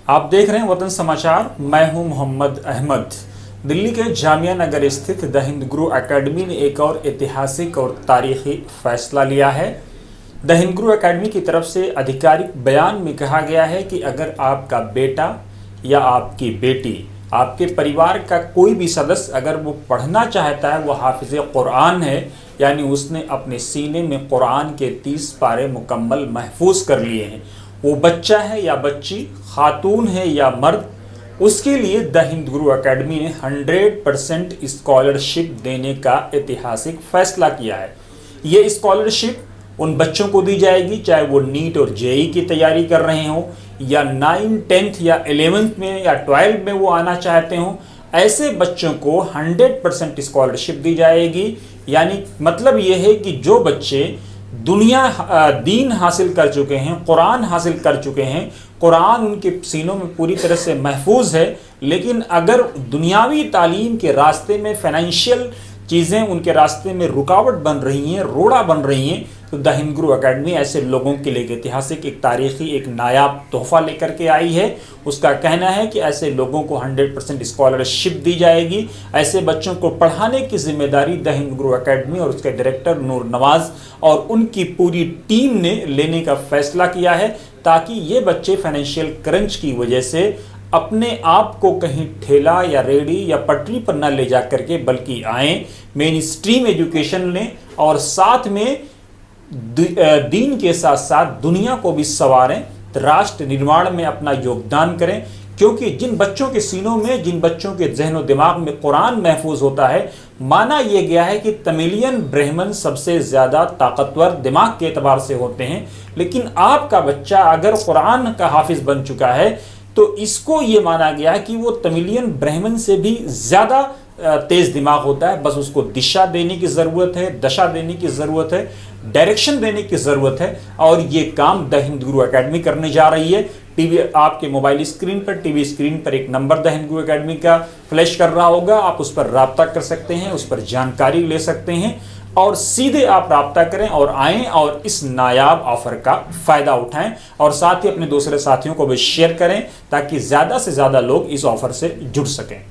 आप देख रहे हैं वतन समाचार। मैं हूं मोहम्मद अहमद। दिल्ली के जामिया नगर स्थित द हिंद गुरु एकेडमी ने एक और ऐतिहासिक और तारीखी फैसला लिया है। द हिंद गुरु एकेडमी की तरफ से आधिकारिक बयान में कहा गया है कि अगर आपका बेटा या आपकी बेटी, आपके परिवार का कोई भी सदस्य अगर वो पढ़ना चाहता है, वो हाफिज़ कुरान है, यानी उसने अपने सीने में कुरान के 30 पारे मुकम्मल महफूज कर लिए हैं, वो बच्चा है या बच्ची, खातून है या मर्द, उसके लिए द हिंद गुरु एकेडमी ने 100% स्कॉलरशिप देने का ऐतिहासिक फैसला किया है। ये स्कॉलरशिप उन बच्चों को दी जाएगी चाहे वो नीट और जेई की तैयारी कर रहे हों, या 9, 10th या 11th में या 12th में वो आना चाहते हों। ऐसे बच्चों को 100% स्कॉलरशिप दी जाएगी। यानी मतलब ये है कि जो बच्चे दीन हासिल कर चुके हैं, कुरान हासिल कर चुके हैं, कुरान उनके सीनों में पूरी तरह से महफूज है, लेकिन अगर दुनियावी तालीम के रास्ते में फाइनेंशियल चीज़ें उनके रास्ते में रुकावट बन रही हैं, रोड़ा बन रही हैं, तो द हिंद गुरु एकेडमी ऐसे लोगों के लिए एक ऐतिहासिक, एक तारीखी, एक नायाब तोहफा लेकर के आई है। उसका कहना है कि ऐसे लोगों को 100% स्कॉलरशिप दी जाएगी। ऐसे बच्चों को पढ़ाने की जिम्मेदारी द हिंद गुरु एकेडमी और उसके डायरेक्टर नूर नवाज और उनकी पूरी टीम ने लेने का फैसला किया है, ताकि ये बच्चे फाइनेंशियल क्रंच की वजह से अपने आप को कहीं ठेला या रेडी या पटरी पर न ले जा करके, बल्कि आएँ, मेन स्ट्रीम एजुकेशन लें और साथ में दीन के साथ साथ दुनिया को भी संवारें, राष्ट्र निर्माण में अपना योगदान करें। क्योंकि जिन बच्चों के सीनों में, जिन बच्चों के जहन और दिमाग में कुरान महफूज होता है, माना यह गया है कि तमिलियन ब्राह्मण सबसे ज़्यादा ताकतवर दिमाग के एतबार से होते हैं, लेकिन आपका बच्चा अगर कुरान का हाफिज बन चुका है तो इसको ये माना गया है कि वो तमिलियन ब्राह्मण से भी ज़्यादा तेज़ दिमाग होता है। बस उसको दिशा देने की ज़रूरत है, दशा देने की ज़रूरत है, डायरेक्शन देने की ज़रूरत है, और ये काम द हिंद गुरु एकेडमी करने जा रही है। टीवी आपके मोबाइल स्क्रीन पर, टीवी स्क्रीन पर एक number the Hind Guru academy का फ्लैश कर रहा होगा। आप उस पर राब्ता कर सकते हैं, उस पर जानकारी ले सकते हैं और सीधे आप राब्ता करें और आएँ और इस नायाब ऑफ़र का फ़ायदा उठाएं, और साथ ही अपने दूसरे साथियों को भी शेयर करें ताकि ज़्यादा से ज़्यादा लोग इस ऑफ़र से जुड़ सकें।